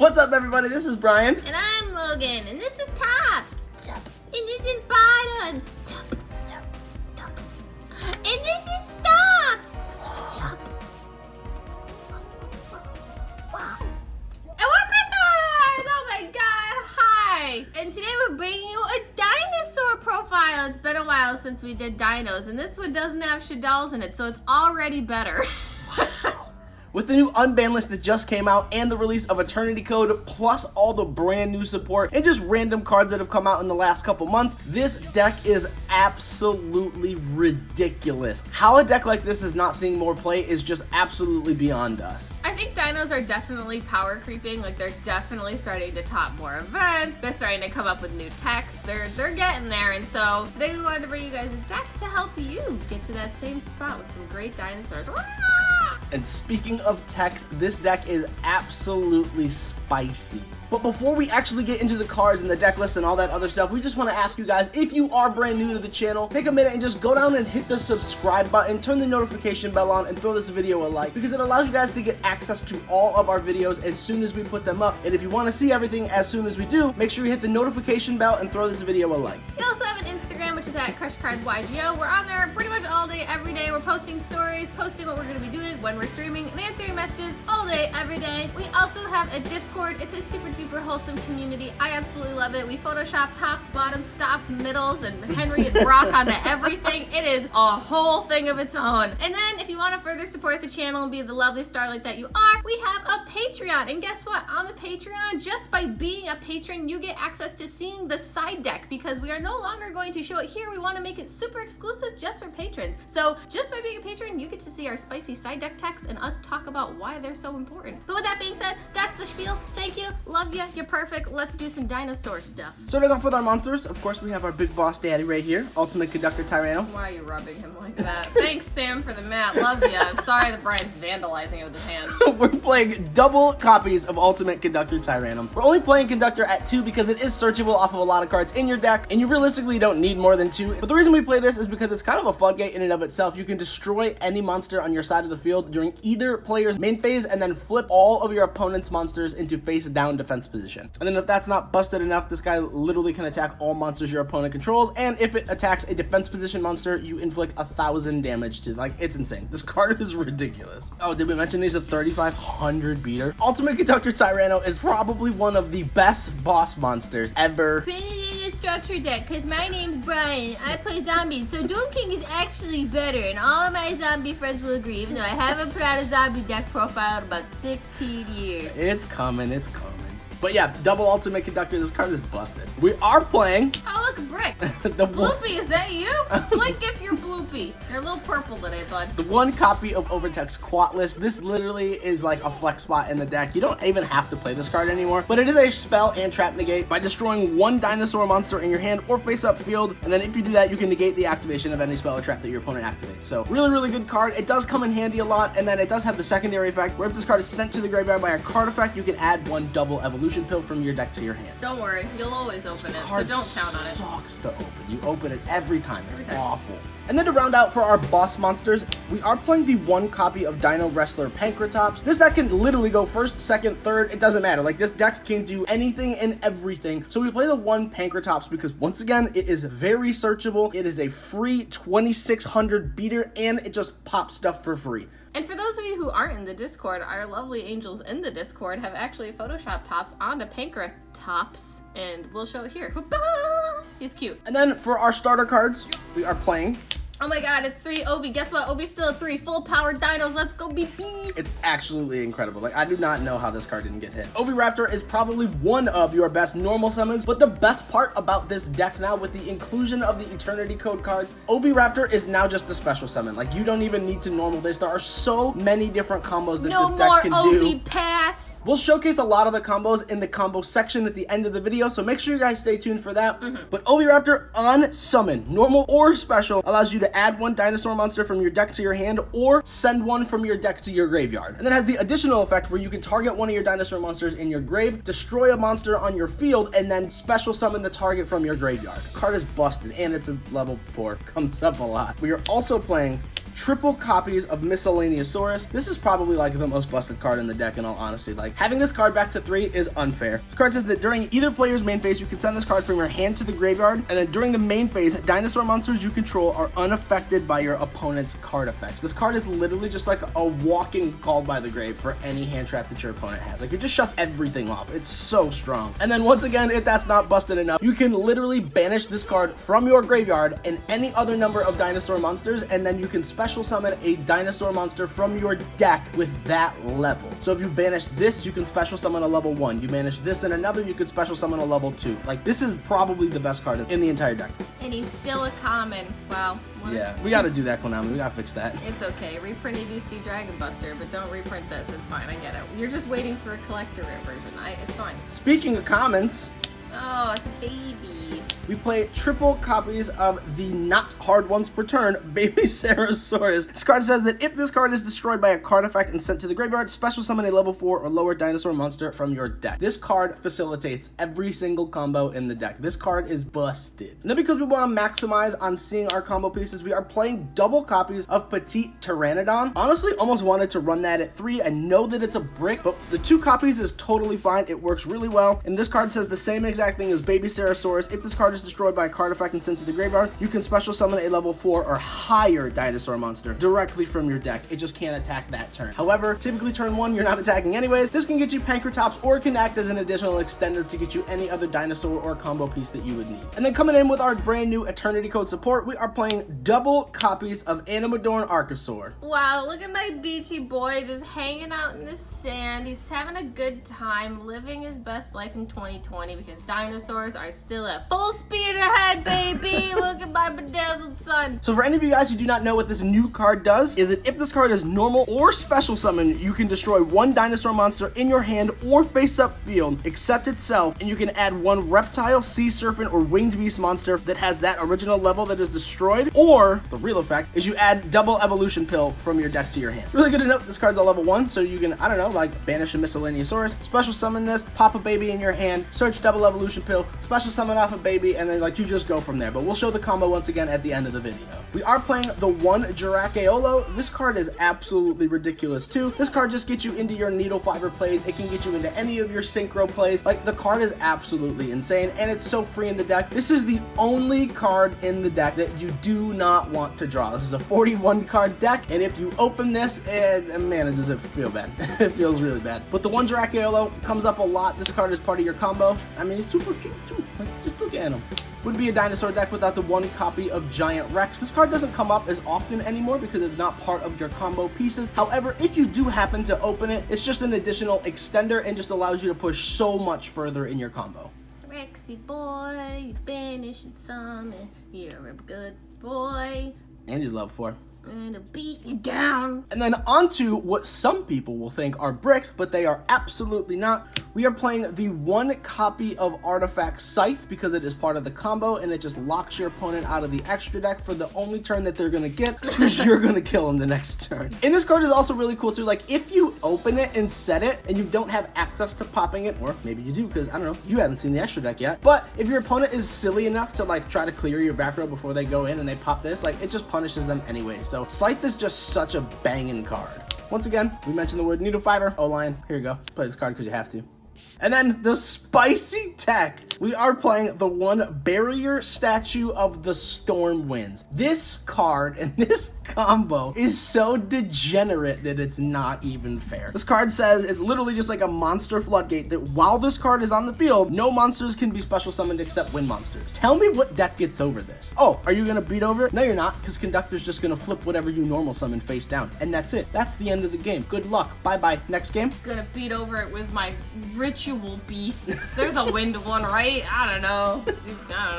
What's up, everybody? This is Brian. And I'm Logan. And this is Tops. And this is Bottoms. And this is Stops. And we're Christmas! Oh my god, hi! And today we're bringing you a dinosaur profile. It's been a while since we did dinos, and this one doesn't have Shaddolls in it, so it's already better. With the new unban list that just came out and the release of Eternity Code, plus all the brand new support and just random cards that have come out in the last couple months, this deck is absolutely ridiculous. How a deck like this is not seeing more play is just absolutely beyond us. I think dinos are definitely power creeping. Like, they're definitely starting to top more events. They're starting to come up with new techs. They're getting there. And so today we wanted to bring you guys a deck to help you get to that same spot with some great dinosaurs. And speaking of techs, this deck is absolutely spicy. But before we actually get into the cards and the deck list and all that other stuff, we just want to ask you guys, if you are brand new to the channel, take a minute and just go down and hit the subscribe button, turn the notification bell on, and throw this video a like, because it allows you guys to get access to all of our videos as soon as we put them up. And if you want to see everything as soon as we do, make sure you hit the notification bell and throw this video a like. We also have an Instagram, which is at CrushCardsYGO. We're on there pretty much all day, every day. We're posting stories, posting what we're going to be doing when we're streaming, and answering messages all day, every day. We also have a Discord. It's a super duper wholesome community. I absolutely love it. We Photoshop tops, bottoms, stops, middles, and Henry and Brock onto everything. It is a whole thing of its own. And then if you want to further support the channel and be the lovely starlight that you are, we have a Patreon. And guess what? On the Patreon, just by being a patron, you get access to seeing the side deck, because we are no longer going to show it here. We want to make it super exclusive just for patrons. So just by being a patron, you get to see our spicy side deck techs and us talk about why they're so important. But with that being said, that's the spiel. Thank you. Love you. You're perfect. Let's do some dinosaur stuff. Starting off with our monsters, of course, we have our big boss daddy right here, Ultimate Conductor Tyranno. Why are you rubbing him like that? Thanks, Sam, for the mat. Love you. I'm sorry that Brian's vandalizing it with his hand. We're playing double copies of Ultimate Conductor Tyranno. We're only playing Conductor at 2 because it is searchable off of a lot of cards in your deck, and you realistically don't need more than 2. But the reason we play this is because it's kind of a floodgate in and of itself. You can destroy any monster on your side of the field during either player's main phase, and then flip all of your opponent's monsters into face down defense position. And then if that's not busted enough, this guy literally can attack all monsters your opponent controls, and if it attacks a defense position monster, you inflict 1,000 damage to. Like, it's insane. This card is ridiculous. Oh, did we mention he's a 3,500 beater? Ultimate Conductor Tyranno is probably one of the best boss monsters ever. Printed in a structure deck, because my name's Brian. I play zombies, so Doom King is actually better, and all of my zombie friends will agree, even though I haven't put out a zombie deck profile in about 16 years. It's coming, it's coming. But yeah, double Ultimate Conductor, this card is busted. We are playing... Oh, look, Brick. the Bloopy, is that you? Blink if you're Bloopy. You're a little purple today, bud. The one copy of Overtech's Quatless. This literally is like a flex spot in the deck. You don't even have to play this card anymore, but it is a spell and trap negate by destroying one dinosaur monster in your hand or face up field, and then if you do that, you can negate the activation of any spell or trap that your opponent activates. So really, really good card. It does come in handy a lot, and then it does have the secondary effect where if this card is sent to the graveyard by a card effect, you can add one double evolution pill from your deck to your hand. Don't worry, you'll always open it, so don't count on it. Sucks to open. You open it every time. It's awful. And then to round out for our boss monsters, we are playing the one copy of Dino Wrestler Pankratops. This deck can literally go first, second, third, it doesn't matter. Like, this deck can do anything and everything. So we play the one Pankratops because, once again, it is very searchable. It is a free 2,600 beater, and it just pops stuff for free. And for those of you who aren't in the Discord, our lovely angels in the Discord have actually photoshopped tops onto Pankratops, and we'll show it here. It's cute. And then for our starter cards, we are playing... Oh my god, it's 3 Ovi. Guess what? Ovi's still at 3. Full powered dinos. Let's go, BP. It's absolutely incredible. Like, I do not know how this card didn't get hit. Oviraptor is probably one of your best normal summons, but the best part about this deck now, with the inclusion of the Eternity Code cards, Oviraptor is now just a special summon. Like, you don't even need to normal this. There are so many different combos that this deck can do. No more Ovi pass. We'll showcase a lot of the combos in the combo section at the end of the video, so make sure you guys stay tuned for that. But Oviraptor on summon, normal or special, allows you to add one dinosaur monster from your deck to your hand or send one from your deck to your graveyard. And then has the additional effect where you can target one of your dinosaur monsters in your grave, destroy a monster on your field, and then special summon the target from your graveyard. The card is busted, and it's a level 4. Comes up a lot. We are also playing triple copies of Miscellaneousaurus. This is probably like the most busted card in the deck in all honesty. Like, having this card back to 3 is unfair. This card says that during either player's main phase, you can send this card from your hand to the graveyard, and then during the main phase, dinosaur monsters you control are unaffected by your opponent's card effects. This card is literally just like a walking Called by the Grave for any hand trap that your opponent has. Like, it just shuts everything off. It's so strong. And then once again, if that's not busted enough, you can literally banish this card from your graveyard and any other number of dinosaur monsters, and then you can special summon a dinosaur monster from your deck with that level. So if you banish this, you can special summon a level 1. You banish this and another, you can special summon a level 2. Like, this is probably the best card in the entire deck. And he's still a common. Wow. Yeah, we gotta do that, Konami. We gotta fix that. It's okay. Reprint ABC Dragon Buster, but don't reprint this. It's fine. I get it. You're just waiting for a collector rare version. It's fine. Speaking of commons, oh, it's a baby. we play triple copies of the not hard ones per turn, Baby Ceratosaurus. This card says that if this card is destroyed by a card effect and sent to the graveyard, special summon a level 4 or lower dinosaur monster from your deck. This card facilitates every single combo in the deck. This card is busted. And then because we want to maximize on seeing our combo pieces, we are playing double copies of Petite Pteranodon. Honestly, almost wanted to run that at 3. I know that it's a brick, but the 2 copies is totally fine. It works really well. And this card says the same exact thing as Baby Ceratosaurus. If this card is destroyed by a card effect and sent to the graveyard, you can special summon a level 4 or higher dinosaur monster directly from your deck. It just can't attack that turn. However, typically turn 1, you're not attacking anyways. This can get you Pancratops or can act as an additional extender to get you any other dinosaur or combo piece that you would need. And then coming in with our brand new Eternity Code support, we are playing double copies of Animadorn Archosaur. Wow, look at my beachy boy just hanging out in the sand. He's having a good time, living his best life in 2020 because dinosaurs are still at full speed ahead, baby. Look at my bedazzled son. So for any of you guys who do not know what this new card does, is that if this card is normal or special summon, you can destroy 1 dinosaur monster in your hand or face up field, except itself, and you can add 1 reptile, sea serpent, or winged beast monster that has that original level that is destroyed, or the real effect is you add double evolution pill from your deck to your hand. Really good to note, this card's a level 1, so you can, I don't know, like banish a Miscellaneousaurus, special summon this, pop a baby in your hand, search double evolution pill, special summon off a baby, and then like you just go from there. But we'll show the combo once again at the end of the video. We are playing the 1 Jiracheolo. This card is absolutely ridiculous too. This card just gets you into your needle fiber plays. It can get you into any of your synchro plays. Like, the card is absolutely insane, and it's so free in the deck. This is the only card in the deck that you do not want to draw. This is a 41 card deck, and if you open this, man, it doesn't feel bad. It feels really bad. But the 1 Jiracheolo comes up a lot. This card is part of your combo. I mean, he's super cute too. Like, just look at him. Would be a dinosaur deck without the 1 copy of Giant Rex. This card doesn't come up as often anymore because it's not part of your combo pieces. However, if you do happen to open it, it's just an additional extender and just allows you to push so much further in your combo. Rexy boy, you banished some, and you're a good boy. And he's level 4. And to beat you down. And then onto what some people will think are bricks, but they are absolutely not. We are playing the 1 copy of Artifact Scythe because it is part of the combo and it just locks your opponent out of the extra deck for the only turn that they're gonna get, because you're gonna kill them the next turn. And this card is also really cool too. Like, if you open it and set it and you don't have access to popping it, or maybe you do because, I don't know, you haven't seen the extra deck yet, but if your opponent is silly enough to like try to clear your back row before they go in and they pop this, like, it just punishes them anyway. So Scythe is just such a banging card. Once again, we mentioned the word needle fiber. O-line, here you go. Play this card because you have to. And then the spicy tech. We are playing the 1 Barrier Statue of the Storm Winds. This card and this combo is so degenerate that it's not even fair. This card says it's literally just like a monster floodgate that while this card is on the field, no monsters can be special summoned except wind monsters. Tell me what deck gets over this. Oh, are you gonna beat over it? No, you're not, because Conductor's just gonna flip whatever you normal summon face down. And that's it. That's the end of the game. Good luck. Bye-bye. Next game. Gonna beat over it with my ritual beasts. There's a wind one, right? I don't know.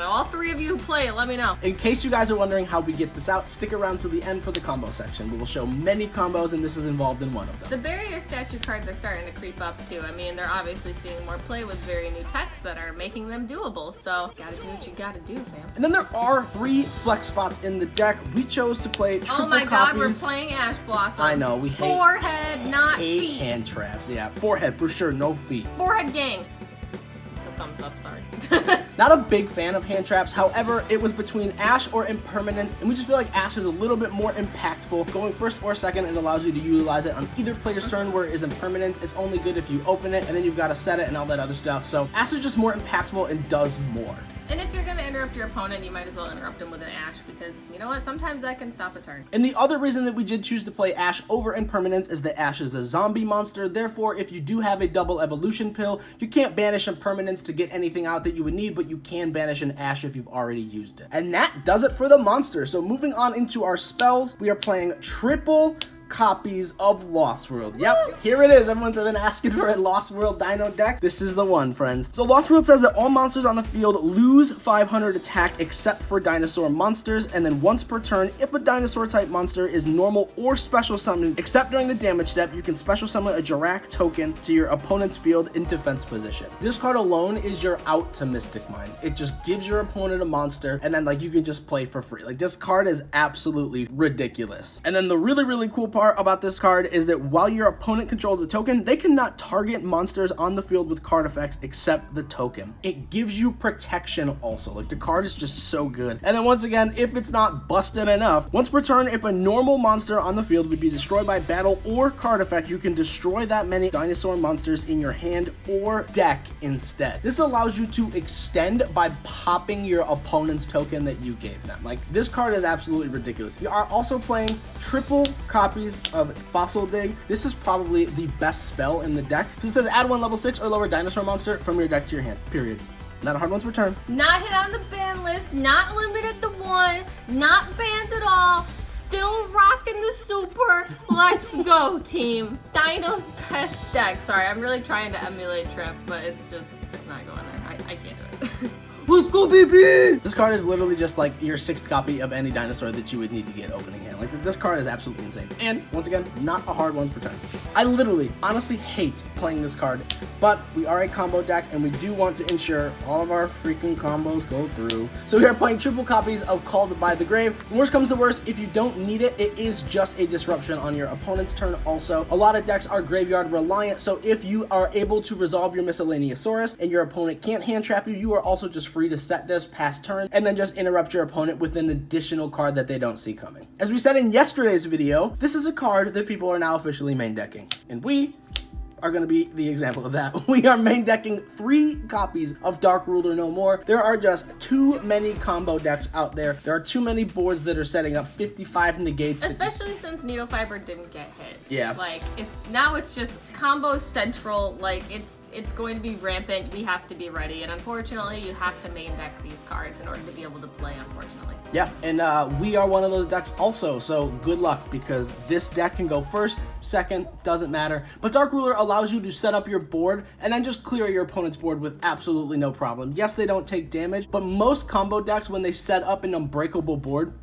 All 3 of you who play it, let me know. In case you guys are wondering how we get this out, stick around to the end for the combo section. We will show many combos, and this is involved in one of them. The barrier statue cards are starting to creep up too. I mean, they're obviously seeing more play with very new techs that are making them doable. So, gotta do what you gotta do, fam. And then there are 3 flex spots in the deck. We chose to play triple Oh my copies. god, we're playing Ash Blossom. I know, we hate forehead, not feet. hand traps. Yeah, forehead for sure, no feet. Forehead gang. The thumbs up, sorry. Not a big fan of hand traps, however, it was between Ash or Impermanence, and we just feel like Ash is a little bit more impactful. Going first or second, it allows you to utilize it on either player's turn, where it is Impermanence. It's only good if you open it, and then you've got to set it and all that other stuff. So Ash is just more impactful and does more. And if you're going to interrupt your opponent, you might as well interrupt him with an Ash, because you know what? Sometimes that can stop a turn. And the other reason that we did choose to play Ash over Impermanence is that Ash is a zombie monster. Therefore, if you do have a double evolution pill, you can't banish Impermanence to get anything out that you would need, but you can banish an Ash if you've already used it. And that does it for the monster. So moving on into our spells, we are playing triple copies of Lost World. Yep, here it is. Everyone's been asking for a Lost World Dino deck. This is the one, friends. So Lost World says that all monsters on the field lose 500 attack except for dinosaur monsters, and then once per turn, if a dinosaur type monster is normal or special summoned, except during the damage step, you can special summon a Jirac token to your opponent's field in defense position. This card alone is your out to Mystic Mine. It just gives your opponent a monster, and then like you can just play for free. Like, this card is absolutely ridiculous. And then the really cool part about this card is that while your opponent controls a token, they cannot target monsters on the field with card effects except the token. It gives you protection also. Like, the card is just so good. And then once again, if it's not busted enough, once per turn, if a normal monster on the field would be destroyed by battle or card effect, you can destroy that many dinosaur monsters in your hand or deck instead. This allows you to extend by popping your opponent's token that you gave them. Like, this card is absolutely ridiculous. We are also playing triple copies of Fossil Dig. This is probably the best spell in the deck. So it says add one level 6 or lower dinosaur monster from your deck to your hand, period. Not a hard once per turn. Not hit on the ban list, not limited to 1, not banned at all, still rocking the super. Let's go, team. Dino's best deck. Sorry, I'm really trying to emulate Trip, but it's not going there. I can't do it. Let's go, baby! This card is literally just like your 6th copy of any dinosaur that you would need to get opening hand. Like, this card is absolutely insane. And once again, not a hard once per turn. I literally, honestly hate playing this card, but we are a combo deck and we do want to ensure all of our freaking combos go through. So we are playing triple copies of Called by the Grave. Worst comes to worst, if you don't need it, it is just a disruption on your opponent's turn also. A lot of decks are graveyard reliant, so if you are able to resolve your Miscellaneousaurus and your opponent can't hand trap you, you are also just free to set this past turn and then just interrupt your opponent with an additional card that they don't see coming. As we said in yesterday's video, this is a card that people are now officially main decking, and we are going to be the example of that. We are main decking 3 copies of Dark Ruler No More. There are just too many combo decks out there. There are too many boards that are setting up 55 negates. Especially since Needle Fiber didn't get hit. Yeah. Like, it's just combo central. Like, it's going to be rampant. We have to be ready. And unfortunately, you have to main deck these cards in order to be able to play, unfortunately. Yeah, and we are one of those decks also, so good luck, because this deck can go first, second, doesn't matter. But Dark Ruler allows you to set up your board and then just clear your opponent's board with absolutely no problem. Yes, they don't take damage, but most combo decks, when they set up an unbreakable board,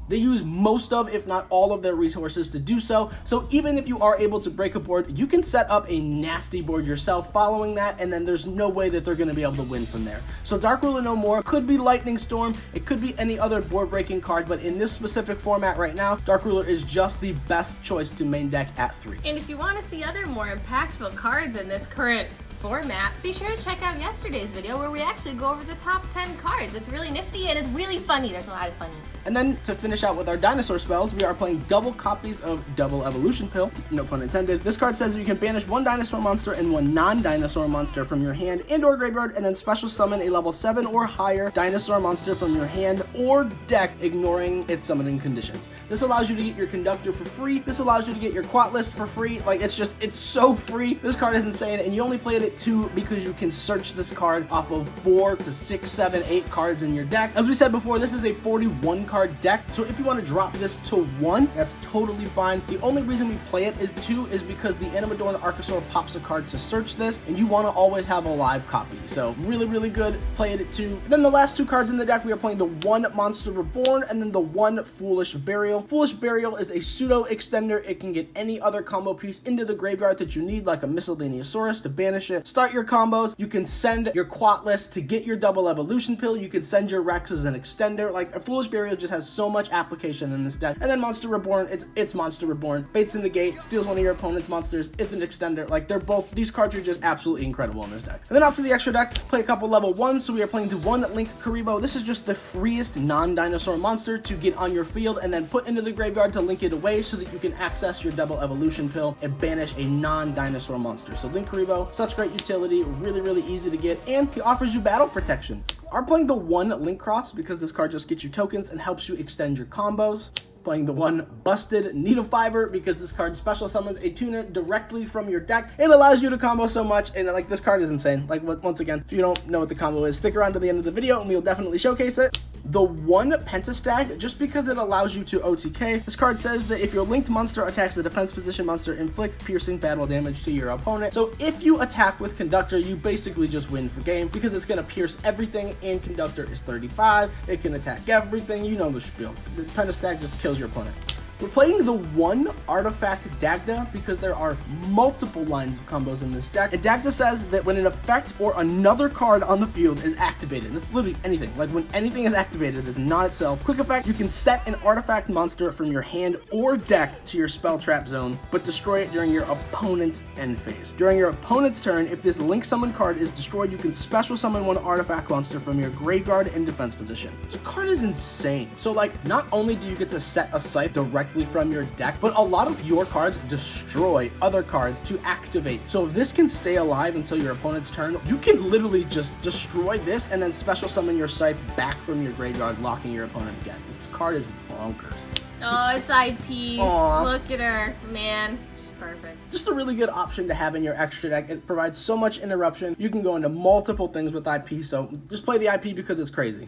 they use most of, if not all of their resources to do so. So even if you are able to break a board, you can set up a nasty board yourself following that, and then there's no way that they're going to be able to win from there. So Dark Ruler No More could be Lightning Storm, it could be any other board breaking card, but in this specific format right now, Dark Ruler is just the best choice to main deck at 3. And if you want to see other more impactful cards in this current format, be sure to check out yesterday's video where we actually go over the top 10 cards. It's really nifty and it's really funny. There's a lot of funny. And then to finish out with our dinosaur spells, we are playing double copies of Double Evolution Pill, no pun intended. This card says that you can banish 1 dinosaur monster and 1 non-dinosaur monster from your hand and or graveyard, and then special summon a level 7 or higher dinosaur monster from your hand or deck, ignoring its summoning conditions. This allows you to get your Conductor for free. This allows you to get your Quatless for free. Like, it's so free. This card is insane, and you only played it 2 because you can search this card off of 4 to 6, 7, 8 cards in your deck. As we said before, this is a 41 card deck, so if you want to drop this to 1, that's totally fine. The only reason we play it is 2 is because the Animadorn Archosaur pops a card to search this, and you want to always have a live copy. So really good, play it at 2. Then the last 2 cards in the deck, we are playing the 1 Monster Reborn and then the 1 Foolish Burial. Foolish Burial is a pseudo extender. It can get any other combo piece into the graveyard that you need, like a Miscellaneousaurus, to banish it. to start your combos. You can send your quat list to get your double evolution pill. You can send your Rex as an extender. Like, a Foolish Burial just has so much application in this deck. And then Monster Reborn, it's Monster Reborn. Baits in the gate, steals one of your opponent's monsters. It's an extender. Like, these cards are just absolutely incredible in this deck. And then off to the extra deck, play a couple level 1s. So we are playing the 1 Link Karibo. This is just the freest non-dinosaur monster to get on your field and then put into the graveyard to link it away so that you can access your double evolution pill and banish a non-dinosaur monster. So Link Karibo, such great utility, really easy to get, and he offers you battle protection. Are playing the 1 Link Cross because this card just gets you tokens and helps you extend your combos. Playing the 1 Busted Needle Fiber because this card special summons a tuner directly from your deck. It allows you to combo so much, and like, this card is insane. Like, once again, if you don't know what the combo is, stick around to the end of the video and we'll definitely showcase it. The 1 Pentastag, just because it allows you to OTK. This card says that if your linked monster attacks a defense position monster, inflict piercing battle damage to your opponent. So if you attack with Conductor, you basically just win the game because it's going to pierce everything, and Conductor is 35. It can attack everything. You know the spiel. The Pentastag just kills your opponent. We're playing the 1 Artifact Dagda because there are multiple lines of combos in this deck. And Dagda says that when an effect or another card on the field is activated, it's literally anything, like when anything is activated that's not itself, quick effect, you can set an artifact monster from your hand or deck to your spell trap zone, but destroy it during your opponent's end phase. During your opponent's turn, if this link summon card is destroyed, you can special summon 1 artifact monster from your graveyard in defense position. The card is insane. So like, not only do you get to set a scythe directly from your deck, but a lot of your cards destroy other cards to activate. So if this can stay alive until your opponent's turn, you can literally just destroy this and then special summon your scythe back from your graveyard, locking your opponent again. This card is bonkers. Oh, it's IP. Aww. Look at her, man. She's perfect. Just a really good option to have in your extra deck. It provides so much interruption. You can go into multiple things with IP, so just play the IP because it's crazy.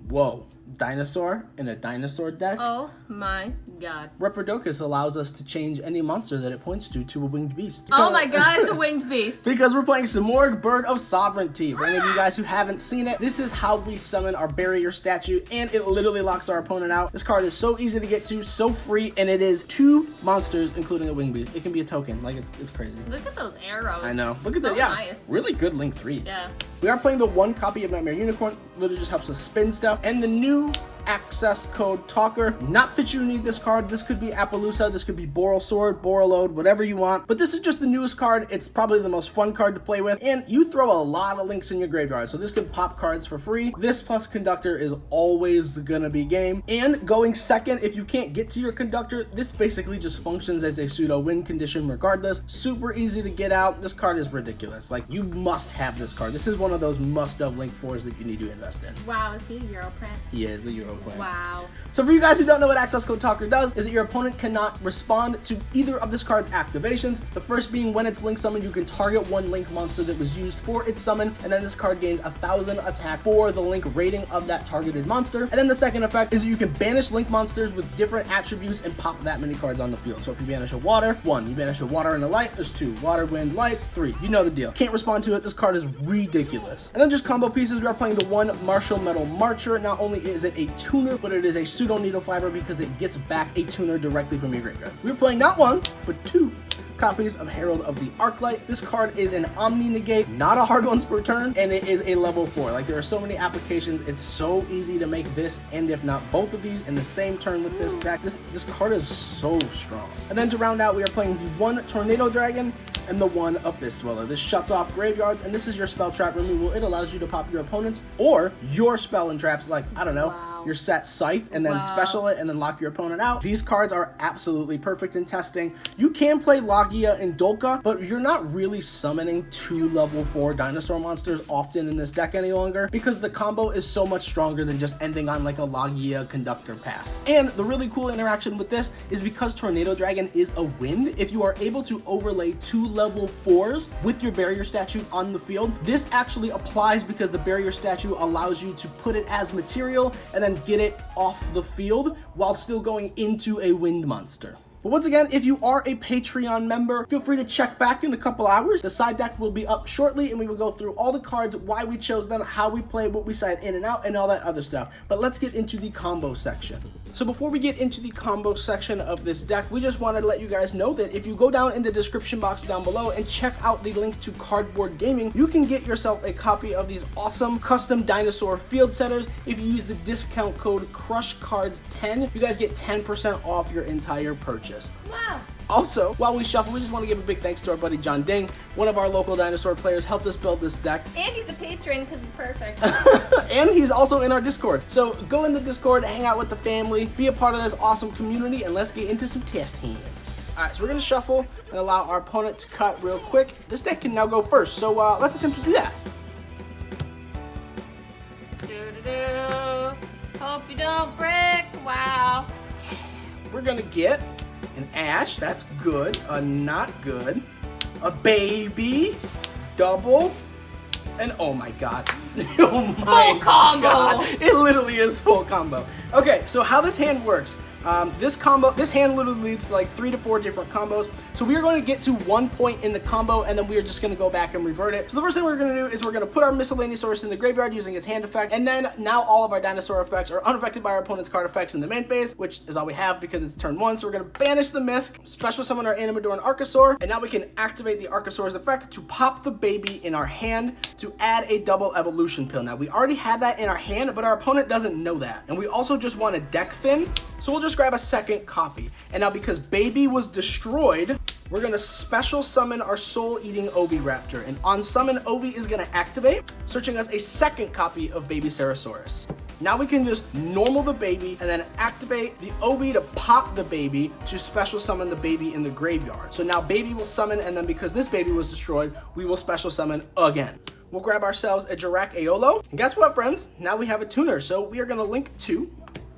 Whoa. Dinosaur in a dinosaur deck. Oh my god. Reprodocus allows us to change any monster that it points to a winged beast. Oh my god, it's a winged beast. Because we're playing Simorgh, Bird of Sovereignty. For any of you guys who haven't seen it, this is how we summon our barrier statue, and it literally locks our opponent out. This card is so easy to get to, so free, and it is 2 monsters, including a winged beast. It can be a token. Like, it's crazy. Look at those arrows. I know. Look at so that. Yeah. Nice. Really good Link 3. Yeah. We are playing the 1 copy of Nightmare Unicorn. Literally just helps us spin stuff. And the new access code Talker. Not that you need this card. This could be Appaloosa. This could be Boral Sword, Borreload, whatever you want. But this is just the newest card. It's probably the most fun card to play with. And you throw a lot of links in your graveyard. So this could pop cards for free. This plus Conductor is always gonna be game. And going second, if you can't get to your Conductor, this basically just functions as a pseudo win condition regardless. Super easy to get out. This card is ridiculous. Like, you must have this card. This is one of those must-have Link 4s that you need to invest in. Wow, is he a Euro print? He is a Euro player. Wow. So for you guys who don't know what Access Code Talker does, is that your opponent cannot respond to either of this card's activations. The first being when it's Link summoned, you can target 1 Link monster that was used for its summon, and then this card gains 1,000 attack for the Link rating of that targeted monster. And then the second effect is that you can banish Link monsters with different attributes and pop that many cards on the field. So if you banish a water, 1. You banish a water and a light, there's 2. Water, wind, light, 3. You know the deal. Can't respond to it. This card is ridiculous. And then just combo pieces, we are playing the 1 Martial Metal Marcher. Not only is it a tuner, but it is a pseudo needle fiber because it gets back a tuner directly from your graveyard. We're playing not 1, but 2 copies of Herald of the Arclight. This card is an Omni Negate, not a hard once per turn, and it is a level 4. Like, there are so many applications. It's so easy to make this, and if not both of these, in the same turn with this deck. This card is so strong. And then to round out, we are playing the 1 Tornado Dragon and the 1 Abyss Dweller. This shuts off graveyards, and this is your spell trap removal. It allows you to pop your opponent's or your spell and traps, like, I don't know, wow. your set Scythe, and then special it, and then lock your opponent out. These cards are absolutely perfect in testing. You can play Logia and Dolka, but you're not really summoning 2 level 4 dinosaur monsters often in this deck any longer, because the combo is so much stronger than just ending on like a Logia Conductor pass. And the really cool interaction with this is because Tornado Dragon is a wind, if you are able to overlay 2 level 4s with your barrier statue on the field, this actually applies because the barrier statue allows you to put it as material and then get it off the field while still going into a wind monster. But once again, if you are a Patreon member, feel free to check back in a couple hours. The side deck will be up shortly, and we will go through all the cards, why we chose them, how we play, what we side in and out, and all that other stuff. But let's get into the combo section. So before we get into the combo section of this deck, we just wanted to let you guys know that if you go down in the description box down below and check out the link to Cardboard Gaming, you can get yourself a copy of these awesome custom dinosaur field setters. If you use the discount code CrushCards10, you guys get 10% off your entire purchase. Wow. Also, while we shuffle, we just want to give a big thanks to our buddy John Ding. One of our local dinosaur players helped us build this deck. And he's a patron because he's perfect. And he's also in our Discord. So go in the Discord, hang out with the family, be a part of this awesome community, and let's get into some test hands. Alright, so we're going to shuffle and allow our opponent to cut real quick. This deck can now go first, so let's attempt to do that. Hope you don't break. Wow. We're going to get an Ash, that's good, a not good, a baby, double, and oh my god. Oh my full combo. God. It literally is full combo. Okay, so how this hand works. This hand literally leads to like 3 to 4 different combos. So we are going to get to 1 point in the combo, and then we are just going to go back and revert it. So the first thing we're going to do is we're going to put our miscellaneous source in the graveyard using its hand effect, and then now all of our dinosaur effects are unaffected by our opponent's card effects in the main phase, which is all we have because it's turn 1. So we're going to banish the Misc, special summon our Animador and Archosaur, and now we can activate the Archosaur's effect to pop the baby in our hand to add a double evolution pill. Now we already have that in our hand, but our opponent doesn't know that, and we also just want to deck thin. So we'll just grab a second copy. And now because baby was destroyed, we're gonna special summon our soul-eating Oviraptor. And on summon, Ovi is gonna activate, searching us a second copy of Baby Cerosaurus. Now we can just normal the baby and then activate the Ovi to pop the baby to special summon the baby in the graveyard. So now baby will summon, and then because this baby was destroyed, we will special summon again. We'll grab ourselves a Jirac Aeolo. And guess what, friends? Now we have a tuner. So we are gonna link 2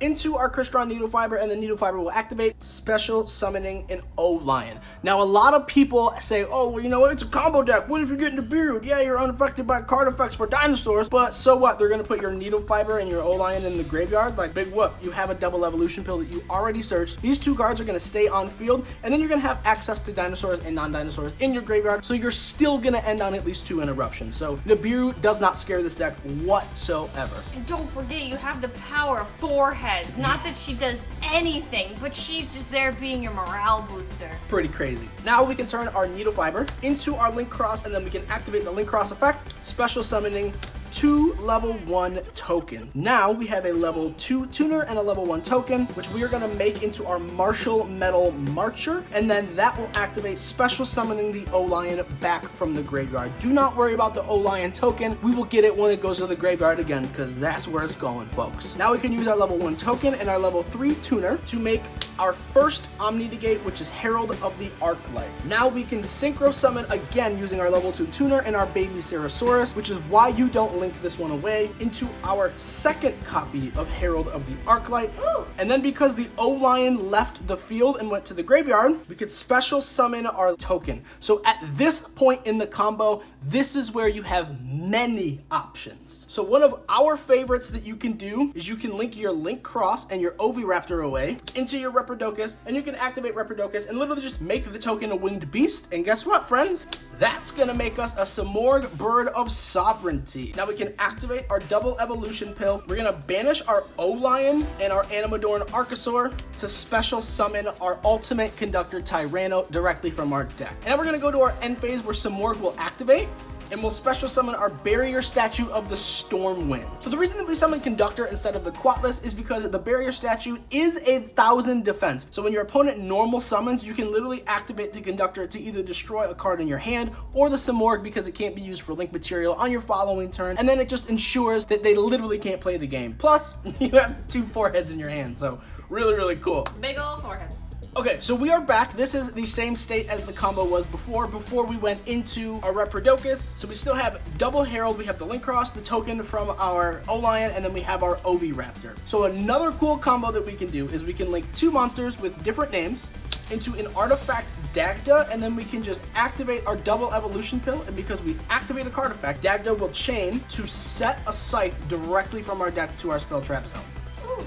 into our crystalline needle fiber, and the needle fiber will activate, special summoning an O-Lion. Now a lot of people say, oh, well, you know what, it's a combo deck, what if you get into Beard? Yeah, you're unaffected by card effects for dinosaurs, but so what? They're gonna put your needle fiber and your O-Lion in the graveyard. Like, big whoop, you have a double evolution pill that you already searched. These 2 cards are gonna stay on field, and then you're gonna have access to dinosaurs and non-dinosaurs in your graveyard, so you're still gonna end on at least 2 interruptions. So Nibiru does not scare this deck whatsoever. And don't forget, you have the power of 4 heads. Not that she does anything, but she's just there being your morale booster. Pretty crazy. Now we can turn our needle fiber into our link cross, and then we can activate the link cross effect, special summoning 2 level 1 tokens. Now we have a level 2 tuner and a level 1 token, which we are going to make into our Martial Metal Marcher, and then that will activate, special summoning the O-Lion back from the graveyard. Do not worry about the O-Lion token. We will get it when it goes to the graveyard again, because that's where it's going, folks. Now we can use our level 1 token and our level 3 tuner to make our first Omni-Negate, which is Herald of the Arclight. Now we can synchro summon again using our level 2 tuner and our Baby Cerosaurus, which is why you don't link this one away, into our second copy of Herald of the Arclight. Ooh. And then because the O-Lion left the field and went to the graveyard, we could special summon our token. So at this point in the combo, this is where you have many options. So one of our favorites that you can do is you can link your Link Cross and your Oviraptor away into your Reprodocus, and you can activate Reprodocus and literally just make the token a winged beast. And guess what, friends? That's gonna make us a Simorgh Bird of Sovereignty. Now we can activate our double evolution pill. We're gonna banish our O-Lion and our Animador and Archosaur to special summon our ultimate conductor Tyranno directly from our deck. And now we're gonna go to our end phase where Simorgh will activate, and we'll special summon our barrier statue of the Stormwind. So the reason that we summon Conductor instead of the Quatless is because the barrier statue is 1,000 defense. So when your opponent normal summons, you can literally activate the Conductor to either destroy a card in your hand or the Simorgh, because it can't be used for link material on your following turn, and then it just ensures that they literally can't play the game. Plus, you have 2 foreheads in your hand, so really cool. Big ol' foreheads. Okay, so we are back. This is the same state as the combo was before we went into our Reprodocus. So we still have double Herald, we have the Link Cross, the token from our O-Lion, and then we have our Oviraptor. So another cool combo that we can do is we can link 2 monsters with different names into an artifact Dagda, and then we can just activate our double evolution pill, and because we activate a card effect, Dagda will chain to set a scythe directly from our deck to our spell trap zone. Ooh.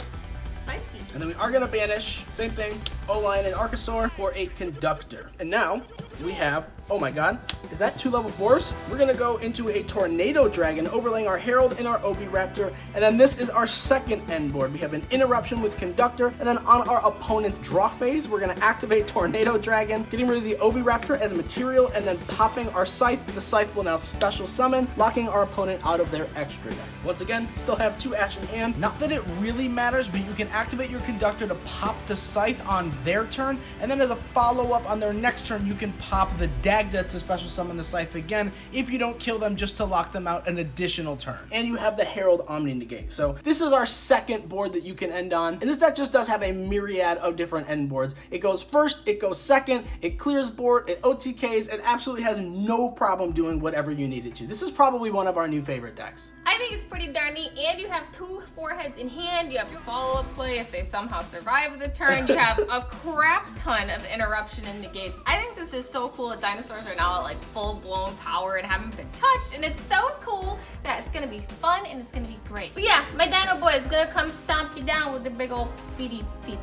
And then we are gonna banish, same thing, O-Lion and Archosaur for a Conductor. And now we have Oh my god. Is that 2 level 4s? We're gonna go into a Tornado Dragon, overlaying our Herald and our Oviraptor. And then this is our second end board. We have an Interruption with Conductor. And then on our opponent's draw phase, we're gonna activate Tornado Dragon, getting rid of the Oviraptor as a material, and then popping our Scythe. The Scythe will now special summon, locking our opponent out of their extra deck. Once again, still have 2 Ash in hand. Not that it really matters, but you can activate your Conductor to pop the Scythe on their turn, and then as a follow-up on their next turn, you can pop the Dagda to special summon the Scythe again if you don't kill them, just to lock them out an additional turn. And you have the Herald Omni Negate. So this is our second board that you can end on, and this deck just does have a myriad of different end boards. It goes first, it goes second, it clears board, it OTKs, and absolutely has no problem doing whatever you need it to. This is probably one of our new favorite decks. I think it's pretty darn neat, and you have 2 foreheads in hand. You have follow-up play if they somehow survive the turn. You have a crap ton of interruption and negates. I think this is so cool that dinosaurs are now at like full-blown power and haven't been touched, and it's so cool that it's gonna be fun and it's gonna be great. But yeah, my dino boy is gonna come stomp you down with the big old seedy feet.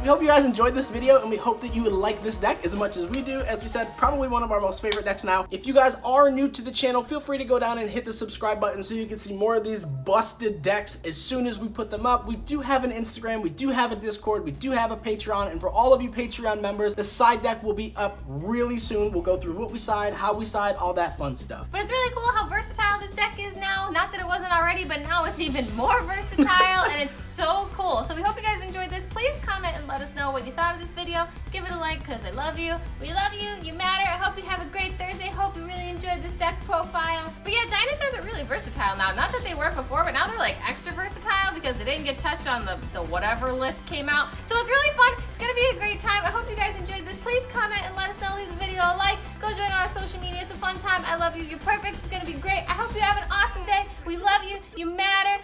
We hope you guys enjoyed this video, and we hope that you would like this deck as much as we do. As we said, probably one of our most favorite decks now. If you guys are new to the channel, feel free to go down and hit the subscribe button so you can see more of these busted decks as soon as we put them up. We do have an Instagram, we do have a Discord, we do have a Patreon, and for all of you Patreon members, the side deck will be up really soon. We'll go through what we side, how we side, all that fun stuff. But it's really cool how versatile this deck is now. Not that it wasn't already, but now it's even more versatile, and it's so cool. So we hope you guys enjoyed this. Please comment and let us know what you thought of this video. Give it a like, because I love you. We love you. You matter. I hope you have a great Thursday. Hope you really enjoyed this deck profile. But yeah, dinosaurs are really versatile now. Not that they were before, but now they're like extra versatile because they didn't get touched on the whatever list came out. So it's really fun. It's going to be a great time. I hope you guys enjoyed this. Please comment and let us know. Leave the video a like. Go join our social media. It's a fun time. I love you. You're perfect. It's going to be great. I hope you have an awesome day. We love you. You matter.